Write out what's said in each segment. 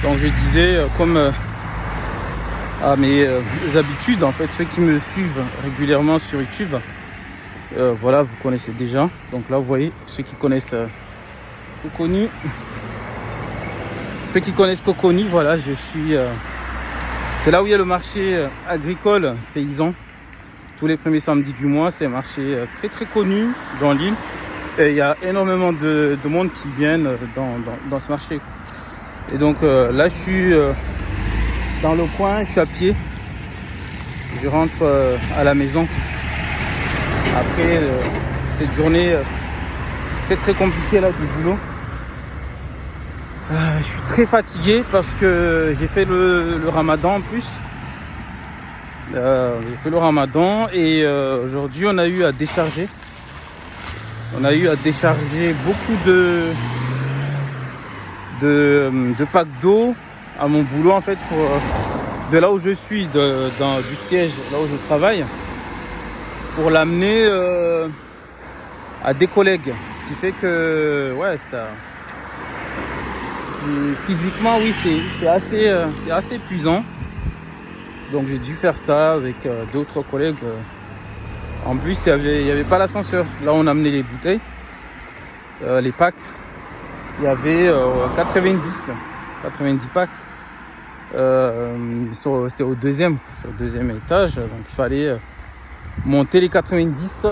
Donc je disais, comme à mes habitudes, en fait, ceux qui me suivent régulièrement sur YouTube, voilà, vous connaissez déjà. Donc là, vous voyez, ceux qui connaissent Coconi, voilà, je suis... c'est là où il y a le marché agricole paysan. Tous les premiers samedis du mois, c'est un marché très très connu dans l'île. Et il y a énormément de monde qui viennent dans ce marché. Et donc là, je suis dans le coin, je suis à pied. Je rentre à la maison après cette journée très très compliquée là du boulot. Je suis très fatigué parce que j'ai fait le ramadan en plus. J'ai fait le ramadan et aujourd'hui on a eu à décharger. On a eu à décharger beaucoup de packs d'eau à mon boulot en fait, de là où je suis, du siège, là où je travaille, pour l'amener à des collègues. Ce qui fait que ouais, ça physiquement oui c'est assez épuisant. Donc j'ai dû faire ça avec d'autres collègues. En plus il y avait pas l'ascenseur. Là on amenait les bouteilles, les packs. Il y avait 90 packs. C'est au deuxième étage. Donc il fallait monter les 90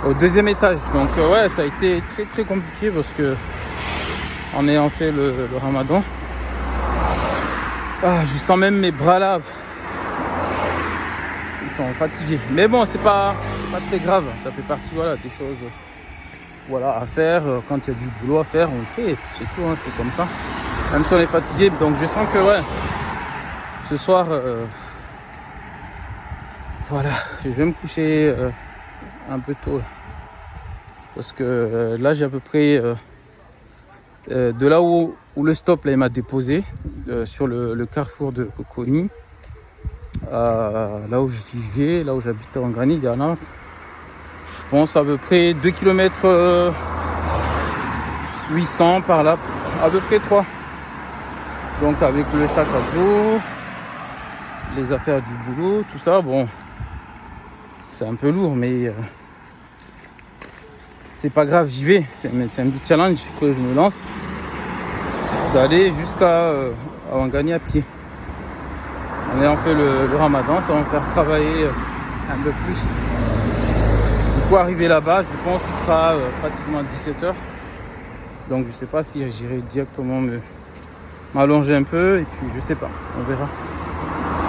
au deuxième étage. Donc ouais, ça a été très très compliqué parce que en ayant fait le ramadan, je sens même mes bras là, ils sont fatigués. Mais bon, c'est pas très grave. Ça fait partie des choses à faire. Quand il y a du boulot à faire, on le fait. C'est tout, hein, c'est comme ça. Même si on est fatigué. Donc je sens que ce soir, je vais me coucher un peu tôt. Parce que là, j'ai à peu près de là où le stop là, il m'a déposé, sur le carrefour de Coconi. Là où je vivais, là où j'habitais en Granit, Ghana, je pense à peu près 2 km 800 par là, à peu près 3. Donc avec le sac à dos, les affaires du boulot, tout ça, bon, c'est un peu lourd, mais c'est pas grave, j'y vais. C'est un petit challenge que je me lance, d'aller jusqu'à Ouangani à pied. En ayant fait le ramadan, ça va me faire travailler un peu plus. Du coup, arriver là-bas, je pense qu'il sera pratiquement 17h. Donc je sais pas si j'irai directement m'allonger un peu, et puis je sais pas, on verra.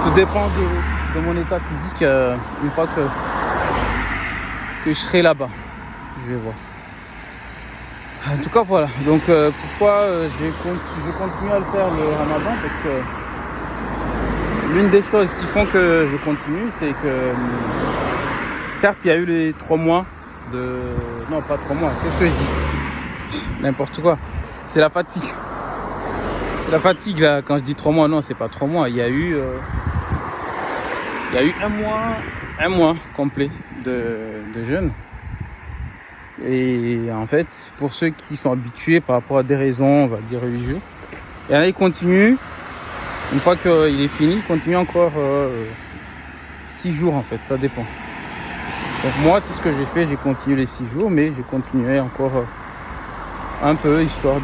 Tout dépend de mon état physique une fois que je serai là-bas. Je vais voir. En tout cas, voilà. Donc pourquoi je continue à le faire le ramadan, parce que l'une des choses qui font que je continue, c'est que certes, il y a eu les 3 mois de... Non, pas 3 mois, qu'est-ce que je dis ? N'importe quoi. C'est la fatigue. C'est la fatigue, là. Quand je dis 3 mois, non, c'est pas 3 mois. Il y a eu un mois complet de jeûne. Et en fait, pour ceux qui sont habitués par rapport à des raisons, on va dire, religieuses, et là, ils continuent. Une fois qu'il est fini, il continue encore 6 jours en fait, ça dépend. Donc moi, c'est ce que j'ai fait, j'ai continué les 6 jours, mais j'ai continué encore un peu, histoire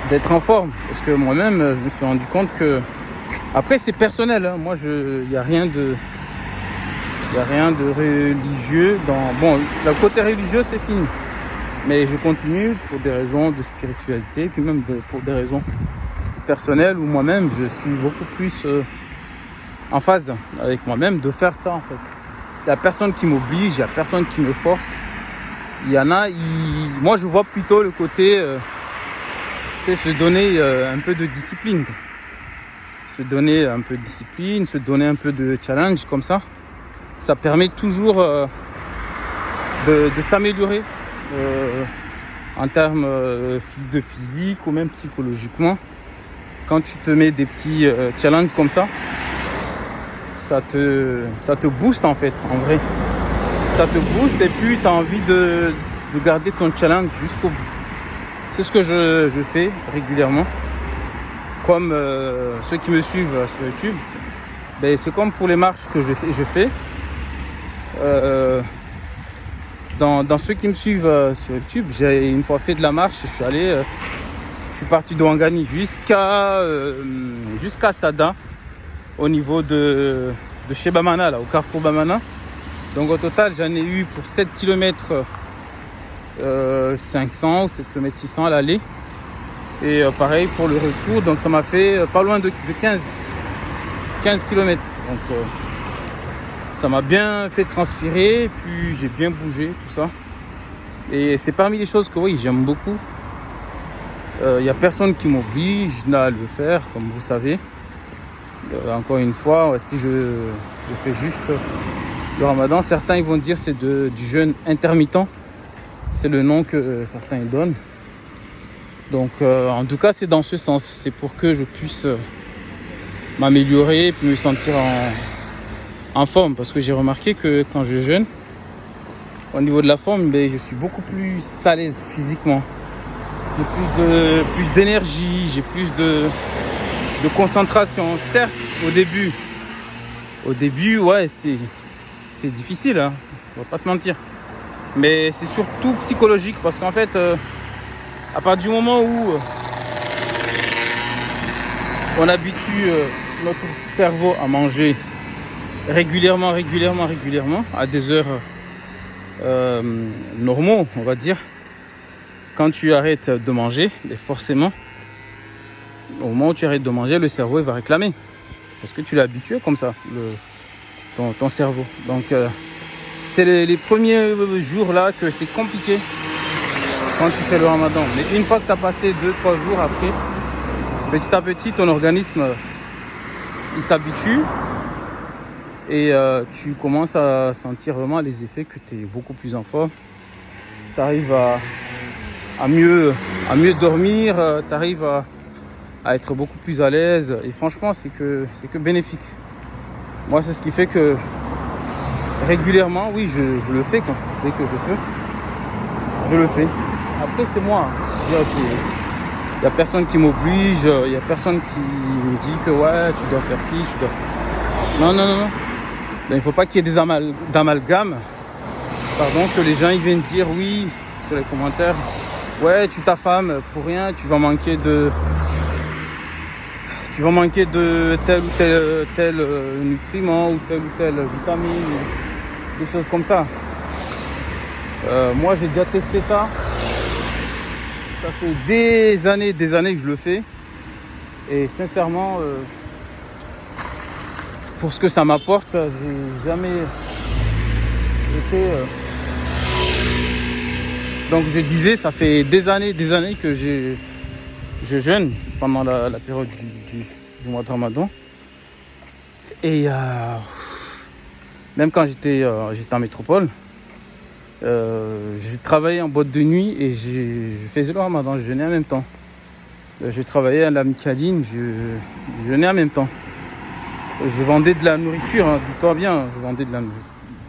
d'être en forme. Parce que moi-même, je me suis rendu compte que... Après, c'est personnel, hein. Moi, il n'y a rien de religieux dans... Bon, le côté religieux, c'est fini. Mais je continue pour des raisons de spiritualité, puis même pour des raisons personnelles, où moi-même, je suis beaucoup plus en phase avec moi-même de faire ça, en fait. Il n'y a personne qui m'oblige, il n'y a personne qui me force. Il y en a, moi, je vois plutôt le côté... c'est se donner un peu de discipline. Se donner un peu de discipline, se donner un peu de challenge, comme ça. Ça permet toujours de s'améliorer en termes de physique ou même psychologiquement. Quand tu te mets des petits challenges comme ça, ça te booste en fait, en vrai. Ça te booste et puis tu as envie de garder ton challenge jusqu'au bout. C'est ce que je fais régulièrement. Comme ceux qui me suivent sur YouTube, ben, c'est comme pour les marches que je fais. Dans ceux qui me suivent sur YouTube, j'ai une fois fait de la marche. Je suis parti de Ouangani jusqu'à Sada, au niveau de chez Bamana, là, au carrefour Bamana. Donc au total, j'en ai eu pour 7 km 500 ou 7 km 600 à l'aller. Et pareil pour le retour, donc ça m'a fait pas loin de 15 km. Donc ça m'a bien fait transpirer, puis j'ai bien bougé, tout ça. Et c'est parmi les choses que oui, j'aime beaucoup. Il n'y a personne qui m'oblige à le faire, comme vous savez. Encore une fois, si je fais juste le ramadan, certains ils vont dire c'est du jeûne intermittent. C'est le nom que certains y donnent. Donc en tout cas c'est dans ce sens, c'est pour que je puisse m'améliorer et puis me sentir en forme, parce que j'ai remarqué que quand je jeûne, au niveau de la forme, je suis beaucoup plus à l'aise physiquement. J'ai plus d'énergie, j'ai plus de concentration. Certes, au début ouais, c'est difficile, hein, on va pas se mentir, mais c'est surtout psychologique, parce qu'en fait à partir du moment où on habitue notre cerveau à manger régulièrement, à des heures normaux, on va dire, quand tu arrêtes de manger, forcément, au moment où tu arrêtes de manger, le cerveau il va réclamer. Parce que tu l'as habitué comme ça, ton cerveau. Donc, c'est les premiers jours là que c'est compliqué quand tu fais le ramadan. Mais une fois que tu as passé 2-3 jours après, petit à petit, ton organisme il s'habitue et tu commences à sentir vraiment les effets, que tu es beaucoup plus en forme. Tu arrives à mieux dormir, tu arrives à être beaucoup plus à l'aise. Et franchement, c'est que bénéfique. Moi, c'est ce qui fait que régulièrement, oui, je le fais, quoi. Dès que je peux, je le fais. Après, c'est moi. Il n'y a personne qui m'oblige, il n'y a personne qui me dit que ouais, tu dois faire ci, tu dois faire ça. Non. Donc, il ne faut pas qu'il y ait des d'amalgame. Pardon, que les gens ils viennent dire oui sur les commentaires. Ouais, tu t'affames pour rien, tu vas manquer de tel ou tel nutriment ou telle vitamine, des choses comme ça. Moi, j'ai déjà testé ça. Ça fait des années que je le fais. Et sincèrement, pour ce que ça m'apporte, j'ai jamais été... Donc je disais, ça fait des années que je jeûne pendant la période du mois de Ramadan. Et même quand j'étais en métropole, j'ai travaillé en boîte de nuit et je faisais le Ramadan, je jeûnais en même temps. Je travaillais à la Micaline, je jeûnais en même temps. Je vendais de la nourriture, hein, dis-toi bien, je vendais de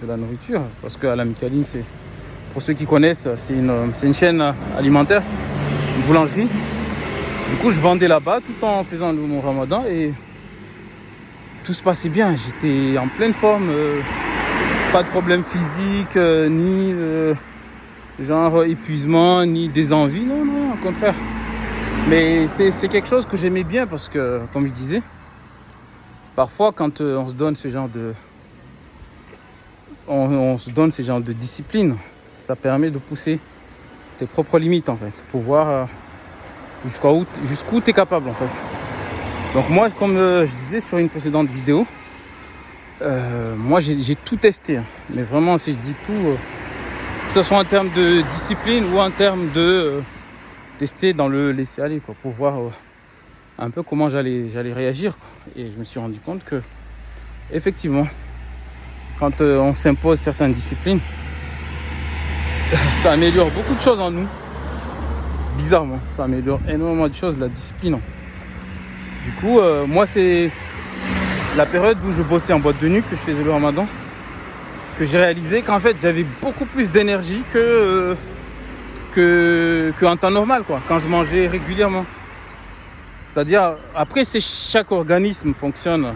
la nourriture, parce qu'à la Micaline, c'est, pour ceux qui connaissent, c'est une chaîne alimentaire, une boulangerie. Du coup, je vendais là-bas tout en faisant mon Ramadan et tout se passait bien. J'étais en pleine forme, pas de problème physique, ni genre épuisement, ni des envies. Non, au contraire. Mais c'est quelque chose que j'aimais bien parce que, comme je disais, parfois quand on se donne ce genre de... On se donne ce genre de discipline, ça permet de pousser tes propres limites en fait, pour voir jusqu'où tu es capable en fait. Donc moi, comme je disais sur une précédente vidéo, moi j'ai tout testé, hein. Mais vraiment si je dis tout, que ce soit en termes de discipline ou en termes de tester dans le laisser aller, quoi, pour voir un peu comment j'allais réagir, quoi. Et je me suis rendu compte que effectivement, quand on s'impose certaines disciplines, ça améliore beaucoup de choses en nous. Bizarrement, ça améliore énormément de choses, la discipline. Du coup, moi, c'est la période où je bossais en boîte de nuit, que je faisais le Ramadan, que j'ai réalisé qu'en fait, j'avais beaucoup plus d'énergie que qu'en temps normal, quoi, quand je mangeais régulièrement. C'est-à-dire, après, chaque organisme fonctionne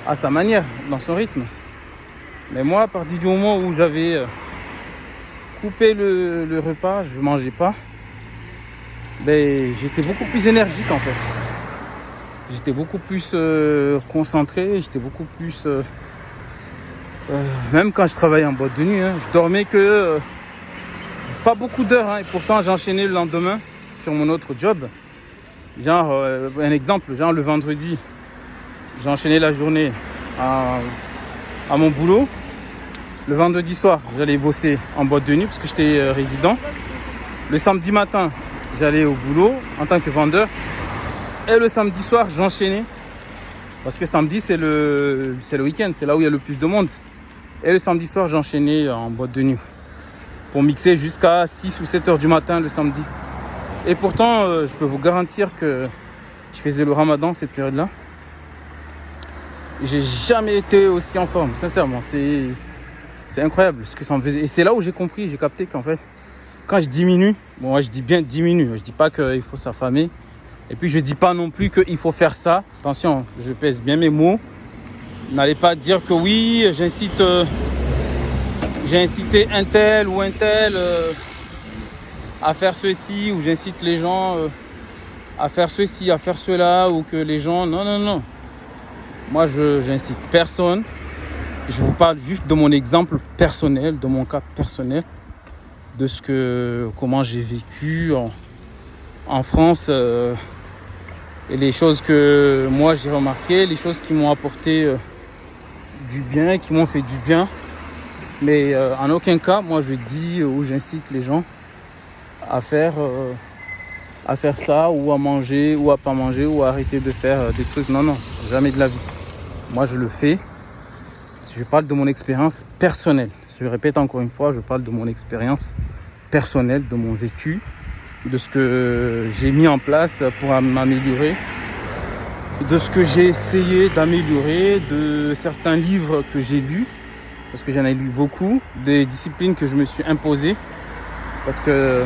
à sa manière, dans son rythme. Mais moi, à partir du moment où j'avais coupé le repas, je ne mangeais pas, j'étais beaucoup plus énergique en fait. J'étais beaucoup plus concentré, j'étais beaucoup plus... même quand je travaillais en boîte de nuit, je dormais que pas beaucoup d'heures. Et pourtant, j'enchaînais le lendemain sur mon autre job. Genre, un exemple, genre le vendredi, j'enchaînais la journée à mon boulot. Le vendredi soir, j'allais bosser en boîte de nuit parce que j'étais résident. Le samedi matin, j'allais au boulot en tant que vendeur. Et le samedi soir, j'enchaînais. Parce que samedi, c'est le week-end, c'est là où il y a le plus de monde. Et le samedi soir, j'enchaînais en boîte de nuit. Pour mixer jusqu'à 6 ou 7 heures du matin le samedi. Et pourtant, je peux vous garantir que je faisais le ramadan cette période-là. J'ai jamais été aussi en forme, sincèrement. C'est incroyable ce que ça me faisait. Et c'est là où j'ai compris, j'ai capté qu'en fait, quand je diminue, bon, moi je dis bien diminue, je dis pas qu'il faut s'affamer. Et puis je dis pas non plus qu'il faut faire ça. Attention, je pèse bien mes mots. N'allez pas dire que oui, j'ai incité un tel ou un tel à faire ceci, ou j'incite les gens à faire ceci, à faire cela, ou que les gens... Non. Moi, j'incite personne. Je vous parle juste de mon exemple personnel, de mon cas personnel, de comment j'ai vécu en France, et les choses que moi j'ai remarquées, les choses qui m'ont apporté du bien, qui m'ont fait du bien. Mais en aucun cas, moi je dis ou j'incite les gens à faire ça, ou à manger, ou à pas manger, ou à arrêter de faire des trucs. Non, jamais de la vie. Moi je le fais. Je parle de mon expérience personnelle. Je répète encore une fois, je parle de mon expérience personnelle, de mon vécu, de ce que j'ai mis en place pour m'améliorer, de ce que j'ai essayé d'améliorer, de certains livres que j'ai lus, parce que j'en ai lu beaucoup, des disciplines que je me suis imposées, parce que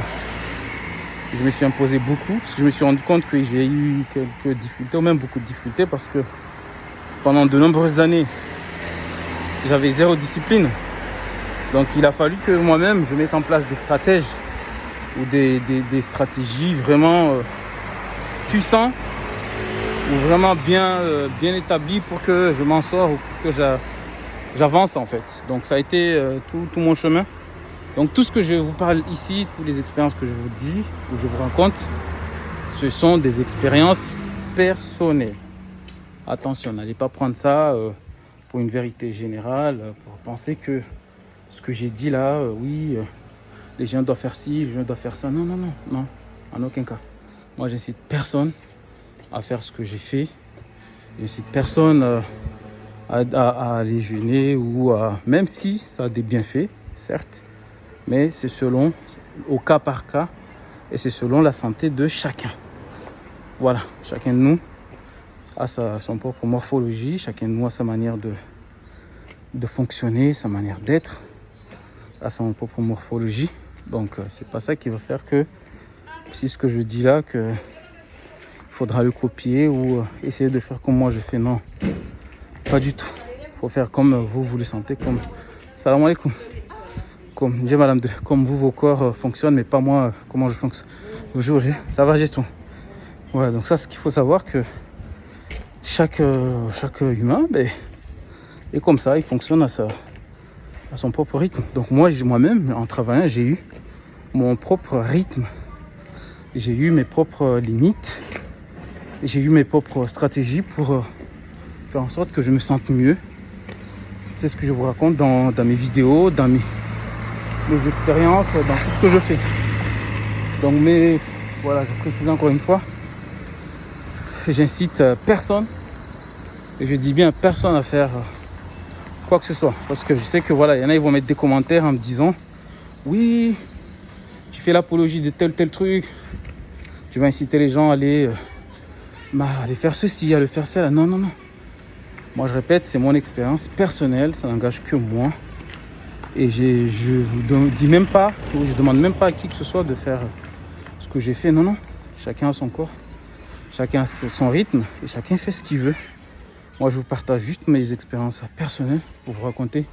je me suis imposé beaucoup, parce que je me suis rendu compte que j'ai eu quelques difficultés, ou même beaucoup de difficultés, parce que pendant de nombreuses années, j'avais zéro discipline. Donc il a fallu que moi-même je mette en place des stratèges ou des stratégies vraiment puissantes ou vraiment bien établies pour que je m'en sors ou pour que j'avance en fait. Donc ça a été tout mon chemin. Donc tout ce que je vous parle ici, toutes les expériences que je vous dis ou je vous raconte, ce sont des expériences personnelles. Attention, n'allez pas prendre ça pour une vérité générale, pour penser que ce que j'ai dit là, les gens doivent faire ci, les gens doivent faire ça. Non, en aucun cas. Moi, j'incite personne à faire ce que j'ai fait. J'incite personne à aller jeûner ou même si ça a des bienfaits, certes, mais c'est au cas par cas, et c'est selon la santé de chacun. Voilà, chacun de nous a son propre morphologie, chacun de nous a sa manière de fonctionner, sa manière d'être, a son propre morphologie. Donc c'est pas ça qui va faire que si ce que je dis là, que il faudra le copier ou essayer de faire comme moi je fais. Non, pas du tout. Il faut faire comme vous le sentez, comme salam alaikum, comme j'ai madame de, comme vos corps fonctionnent, mais pas moi comment je fonctionne. Bonjour, ça va gestion. Ouais, donc ça c'est ce qu'il faut savoir, que chaque humain est comme ça, il fonctionne à son propre rythme. Donc moi-même, en travaillant, j'ai eu mon propre rythme. J'ai eu mes propres limites. J'ai eu mes propres stratégies pour faire en sorte que je me sente mieux. C'est ce que je vous raconte dans mes vidéos, dans mes expériences, dans tout ce que je fais. Donc voilà, je précise encore une fois, j'incite personne, et je dis bien personne, à faire quoi que ce soit. Parce que je sais que voilà, il y en a, ils vont mettre des commentaires en me disant oui, tu fais l'apologie de tel truc, tu vas inciter les gens à aller faire ceci, à aller faire cela. Non. Moi je répète, c'est mon expérience personnelle, ça n'engage que moi. Et je vous dis même pas, ou je demande même pas à qui que ce soit de faire ce que j'ai fait. Non, non. Chacun a son corps. Chacun a son rythme. Et chacun fait ce qu'il veut. Moi, je vous partage juste mes expériences personnelles pour vous raconter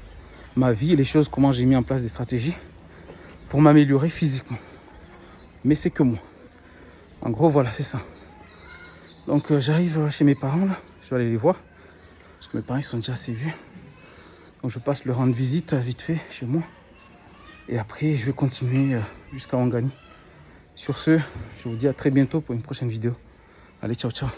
ma vie et les choses, comment j'ai mis en place des stratégies pour m'améliorer physiquement. Mais c'est que moi. En gros, voilà, c'est ça. Donc, j'arrive chez mes parents, là. Je vais aller les voir. Parce que mes parents, ils sont déjà assez vieux. Donc, je passe leur rendre visite vite fait chez moi. Et après, je vais continuer jusqu'à Ouangani. Sur ce, je vous dis à très bientôt pour une prochaine vidéo. Allez, ciao, ciao.